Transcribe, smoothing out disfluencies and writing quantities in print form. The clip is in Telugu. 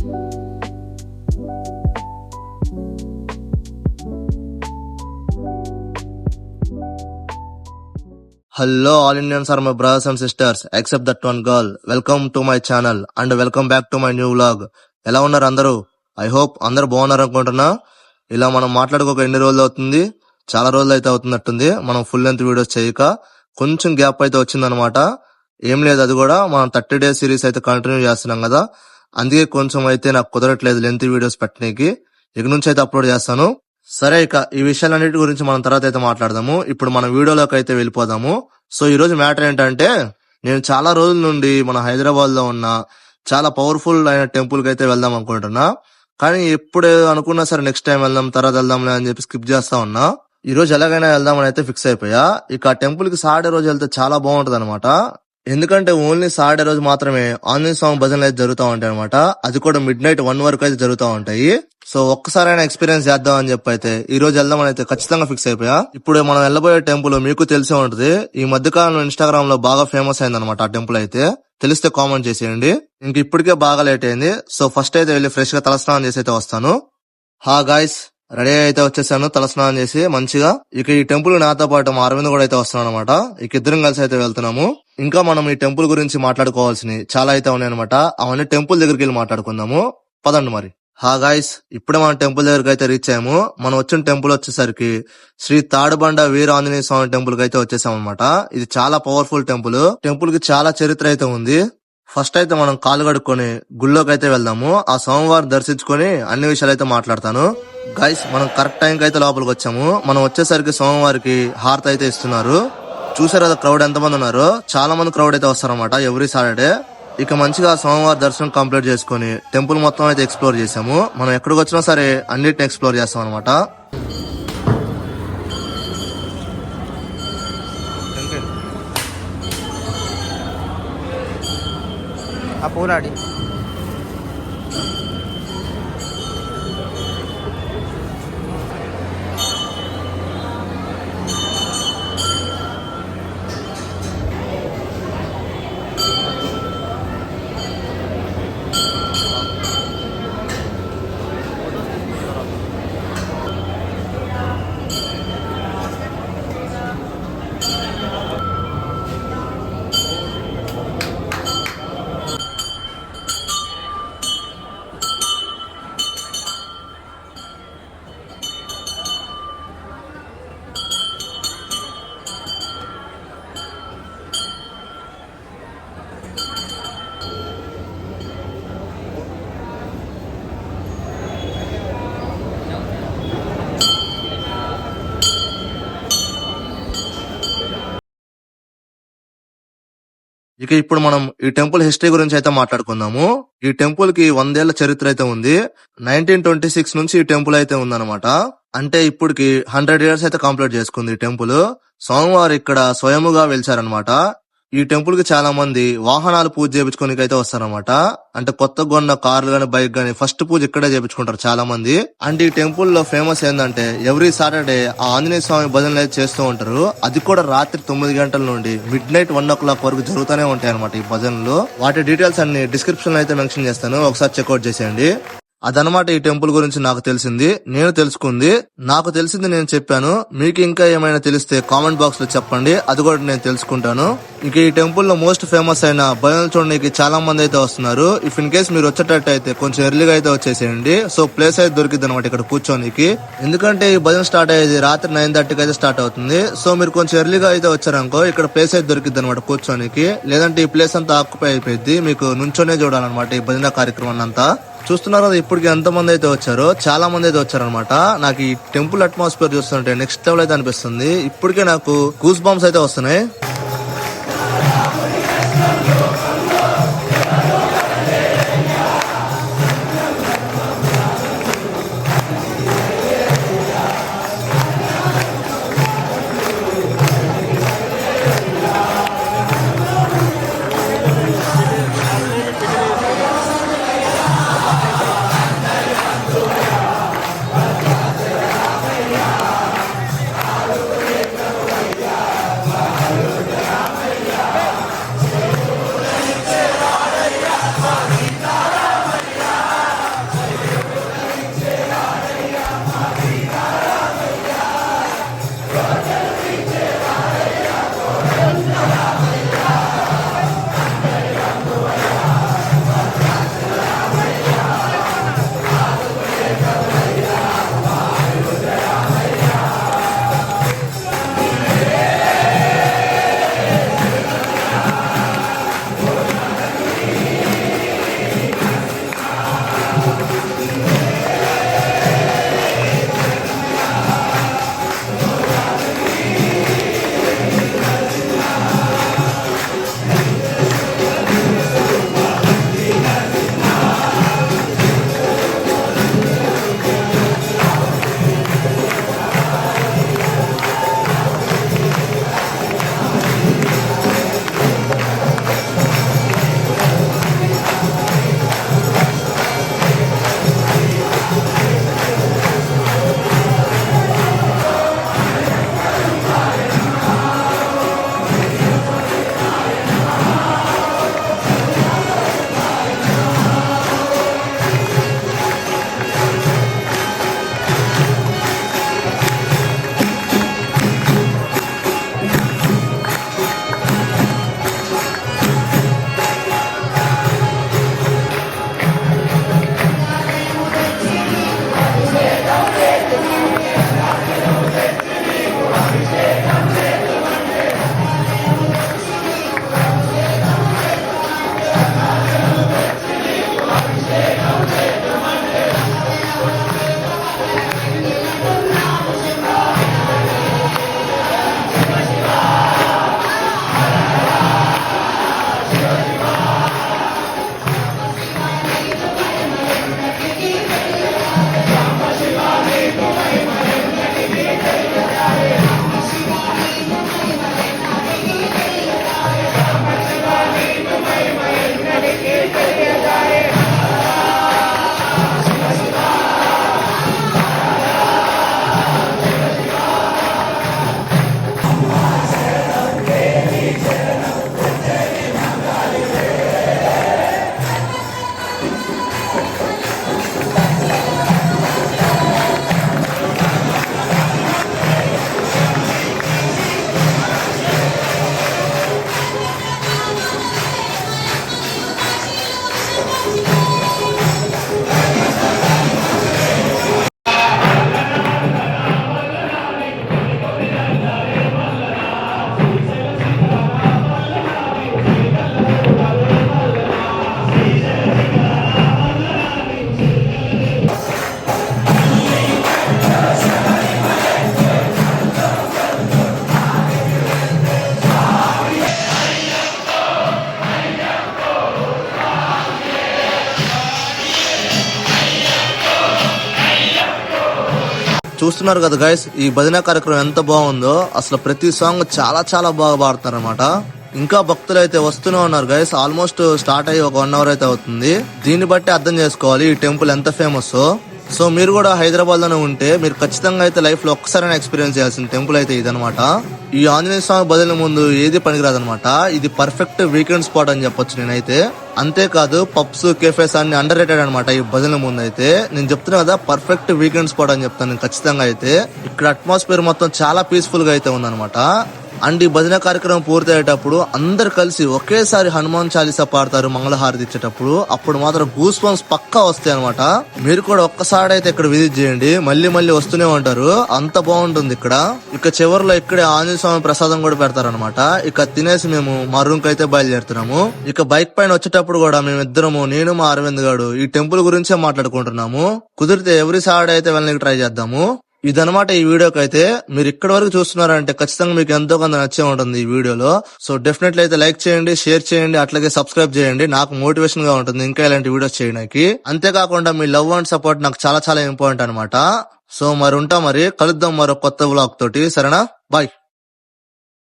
Hello, all Indians are my brothers and sisters, except that one girl. Welcome to my channel and welcome back to my new vlog. ఎలా ఉన్నారు అందరూ? ఐ హోప్ అందరూ బాగున్నారు అనుకుంటున్నా. ఇలా మనం మాట్లాడుకోక ఎన్ని రోజులు అవుతుంది? చాలా రోజులు అయితే అవుతున్నట్టుంది. మనం ఫుల్ లెంత్ వీడియోస్ చేయక కొంచెం గ్యాప్ అయితే వచ్చిందనమాట. ఏం లేదు, అది కూడా మనం 30 days సిరీస్ అయితే కంటిన్యూ చేస్తున్నాం కదా, అందుకే కొంచెం అయితే నాకు కుదరట్లేదు లెంత్ వీడియోస్ పెట్టడానికి. ఇక నుంచి అయితే అప్లోడ్ చేస్తాను. సరే, ఇక ఈ విషయాలన్నిటి గురించి మనం తర్వాత అయితే మాట్లాడదాము. ఇప్పుడు మన వీడియోలోకి అయితే వెళ్ళిపోదాము. సో ఈ రోజు మ్యాటర్ ఏంటంటే, నేను చాలా రోజుల నుండి మన హైదరాబాద్ లో ఉన్న చాలా పవర్ఫుల్ అయిన టెంపుల్ కి అయితే వెళ్దాం అనుకుంటున్నా. కానీ ఎప్పుడు అనుకున్నా సరే నెక్స్ట్ టైం వెళ్దాం, తర్వాత వెళ్దాంలే అని చెప్పి స్కిప్ చేస్తా ఉన్నా. ఈ రోజు ఎలాగైనా వెళ్దామని అయితే ఫిక్స్ అయిపోయా. ఇక ఆ టెంపుల్ కి సాటర్డే రోజు వెళ్తే చాలా బాగుంటది అనమాట. ఎందుకంటే ఓన్లీ సాటర్డే రోజు మాత్రమే ఆంజనేయ స్వామి భజనలు అయితే జరుగుతూ ఉంటాయి అనమాట. అది కూడా midnight 1 వరకు అయితే జరుగుతూ ఉంటాయి. సో ఒక్కసారైనా ఎక్స్పీరియన్స్ చేద్దాం అని చెప్పి అయితే ఈ రోజు వెళ్దామని అయితే ఖచ్చితంగా ఫిక్స్ అయిపోయా. ఇప్పుడు మనం వెళ్ళబోయే టెంపుల్ మీకు తెలిసే ఉంటది. ఈ మధ్య కాలంలో ఇన్స్టాగ్రామ్ లో బాగా ఫేమస్ అయింది అనమాట ఆ టెంపుల్ అయితే. తెలిస్తే కామెంట్ చేసేయండి. ఇంక ఇప్పటికే బాగా లేట్ అయింది. సో ఫస్ట్ అయితే వెళ్ళి ఫ్రెష్ గా తలస్నానం చేసి అయితే వస్తాను. హా గాయ్స్, రెడీ అయితే వచ్చేసాను తలస్నానం చేసి మంచిగా. ఇక ఈ టెంపుల్ నాతో పాటు మా అరవింద్ కూడా అయితే వస్తున్నాను అనమాట. ఇక ఇద్దరం కలిసి అయితే వెళ్తున్నాము. ఇంకా మనం ఈ టెంపుల్ గురించి మాట్లాడుకోవాల్సినవి చాలా అయితే ఉన్నాయన్నమాట. అవన్నీ టెంపుల్ దగ్గరికి వెళ్ళి మాట్లాడుకుందాము. పదండి మరి. హా గాయ్స్, ఇప్పుడే మనం టెంపుల్ దగ్గరికి అయితే రీచ్ అయ్యాము. మనం వచ్చిన టెంపుల్ వచ్చేసరికి శ్రీ తాడుబండ వీర ఆంజనేయ స్వామి టెంపుల్ కి అయితే వచ్చేసాం అనమాట. ఇది చాలా పవర్ఫుల్ టెంపుల్. టెంపుల్ కి చాలా చరిత్ర అయితే ఉంది. ఫస్ట్ అయితే మనం కాలు కడుక్కొని గుళ్ళోకి అయితే వెళ్దాము. ఆ సోమవారం దర్శించుకొని అన్ని విషయాలు అయితే మాట్లాడతాను. గైస్, మనం కరెక్ట్ టైంకి అయితే లోపలికి వచ్చాము. మనం వచ్చేసరికి సోమవారికి హారతి అయితే ఇస్తున్నారు. చూసారు కదా క్రౌడ్ ఎంత మంది ఉన్నారో. చాలా మంది క్రౌడ్ అయితే వస్తారన్నమాట ఎవ్రీ సాటర్డే. ఇక మంచిగా సోమవారం దర్శనం కంప్లీట్ చేసుకుని టెంపుల్ మొత్తం అయితే ఎక్స్ప్లోర్ చేసాము. మనం ఎక్కడికి వచ్చినా సరే అన్నిటిని ఎక్స్ప్లోర్ చేస్తాం అనమాట. పూరాడి ఇక ఇప్పుడు మనం ఈ టెంపుల్ హిస్టరీ గురించి అయితే మాట్లాడుకుందాము. ఈ టెంపుల్ కి 100 ఏళ్ల చరిత్ర అయితే ఉంది. 1926 నుంచి ఈ టెంపుల్ అయితే ఉందన్నమాట. అంటే ఇప్పటికి 100 years అయితే కంప్లీట్ చేసుకుంది ఈ టెంపుల్. సోమవారం ఇక్కడ స్వయముగా వెలిచారనమాట. ఈ టెంపుల్ కి చాలా మంది వాహనాలు పూజ చేయించుకోనికి అయితే వస్తారనమాట. అంటే కొత్త కొన్న కార్లు గాని బైక్ గాని ఫస్ట్ పూజ ఇక్కడే చేయించుకుంటారు చాలా మంది. అంటే ఈ టెంపుల్ లో ఫేమస్ ఏంటంటే ఎవ్రీ సాటర్డే ఆ ఆంజనేయ స్వామి భజనలు అయితే చేస్తూ ఉంటారు. అది కూడా రాత్రి 9 గంటల నుండి midnight 1 o'clock వరకు జరుగుతూనే ఉంటాయి అనమాట ఈ భజనలు. వాటి డీటెయిల్స్ అన్ని డిస్క్రిప్షన్ లో అయితే మెన్షన్ చేస్తాను, ఒకసారి చెక్అౌట్ చేసేయండి. అదనమాట ఈ టెంపుల్ గురించి నాకు తెలిసింది, నేను తెలుసుకుంది. నాకు తెలిసింది నేను చెప్పాను. మీకు ఇంకా ఏమైనా తెలిస్తే కామెంట్ బాక్స్ లో చెప్పండి, అది కూడా నేను తెలుసుకుంటాను. ఇంకా ఈ టెంపుల్ లో మోస్ట్ ఫేమస్ అయిన భజనలు చూడడానికి చాలా మంది అయితే వస్తున్నారు. ఇఫ్ ఇన్ కేస్ మీరు వచ్చేటట్టు అయితే కొంచెం ఎర్లీగా అయితే వచ్చేసేయండి. సో ప్లేస్ అయితే దొరికింది అనమాట ఇక్కడ కూర్చోనికి. ఎందుకంటే ఈ భజన స్టార్ట్ అయ్యేది రాత్రి 9:30కి అయితే స్టార్ట్ అవుతుంది. సో మీరు కొంచెం ఎర్లీగా అయితే వచ్చారనుకో ఇక్కడ ప్లేస్ అయితే దొరికింది అనమాట కూర్చోనికి. లేదంటే ఈ ప్లేస్ అంతా ఆక్యుపై అయిపోయింది, మీకు నుంచోనే చూడాలన్నమాట ఈ భజన కార్యక్రమాన్ని అంతా. చూస్తున్నారు కదా ఇప్పటికి ఎంత మంది అయితే వచ్చారో, చాలా మంది అయితే వచ్చారనమాట. నాకు ఈ టెంపుల్ అట్మాస్ఫియర్ చూస్తుంటే నెక్స్ట్ లెవెల్ అయితే అనిపిస్తుంది. ఇప్పటికే నాకు గూస్ బంప్స్ అయితే వస్తున్నాయి. చూస్తున్నారు కదా గైస్, ఈ భజన కార్యక్రమం ఎంత బాగుందో. అసలు ప్రతి సాంగ్ చాలా చాలా బాగా పాడుతున్నారు అనమాట. ఇంకా భక్తులు అయితే వస్తూనే ఉన్నారు గైస్. ఆల్మోస్ట్ స్టార్ట్ అయ్యి ఒక 1 hour అయితే అవుతుంది. దీన్ని బట్టి అర్థం చేసుకోవాలి ఈ టెంపుల్ ఎంత ఫేమస్. సో మీరు కూడా హైదరాబాద్ లోనే ఉంటే మీరు ఖచ్చితంగా అయితే లైఫ్ లో ఒక్కసారైనా ఎక్స్పీరియన్స్ చేయాల్సిన టెంపుల్ అయితే ఇదనమాట. ఈ ఆంజనేయ స్వామి భజన ముందు ఏది పనికిరాదనమాట. ఇది పర్ఫెక్ట్ వీకెండ్ స్పాట్ అని చెప్పొచ్చు నేనైతే. అంతేకాదు పబ్స్ కేఫేస్ అన్ని అండర్ రేటెడ్ అనమాట ఈ భజన ముందు అయితే. నేను చెప్తున్నా కదా, పర్ఫెక్ట్ వీకెండ్ స్పాట్ అని చెప్తాను నేను ఖచ్చితంగా అయితే. ఇక్కడ అట్మాస్ఫియర్ మొత్తం చాలా పీస్ఫుల్ గా అయితే ఉందన్నమాట. అండ్ ఈ భజన కార్యక్రమం పూర్తి అయ్యేటప్పుడు అందరు కలిసి ఒకేసారి హనుమాన్ చాలీసా పాడతారు మంగళహారతి ఇచ్చేటప్పుడు. అప్పుడు మాత్రం గూస్ బంప్స్ పక్కా వస్తాయి అనమాట. మీరు కూడా ఒక్కసారి అయితే ఇక్కడ విజిట్ చేయండి, మళ్ళీ మళ్ళీ వస్తూనే ఉంటారు. అంత బాగుంటుంది ఇక్కడ. ఇక చివరిలో ఇక్కడే ఆంజనేయ స్వామి ప్రసాదం కూడా పెడతారనమాట. ఇక తినేసి మేము మా రూమ్ కి అయితే బయలుదేరుతున్నాము. ఇక బైక్ పైన వచ్చేటప్పుడు కూడా మేమిద్దరము, నేను మా అరవింద్ గాడు, ఈ టెంపుల్ గురించే మాట్లాడుకుంటున్నాము. కుదిరితే ఎవ్రీ సాటర్డే అయితే వెళ్ళడానికి ట్రై చేద్దాము. ఇదనమాట ఈ వీడియోకి అయితే. మీరు ఇక్కడ వరకు చూస్తున్నారంటే ఖచ్చితంగా మీకు ఎంతో కొంత నచ్చే ఉంటుంది ఈ వీడియోలో. సో డెఫినెట్లీ అయితే లైక్ చేయండి, షేర్ చేయండి, అట్లాగే సబ్స్క్రైబ్ చేయండి. నాకు మోటివేషన్ గా ఉంటుంది ఇంకా ఇలాంటి వీడియోస్ చేయడానికి. అంతేకాకుండా మీ లవ్ అండ్ సపోర్ట్ నాకు చాలా చాలా ఇంపార్టెంట్ అనమాట. సో మరి కలుద్దాం మరో కొత్త వ్లాగ్ తోటి. సరేనా? బాయ్.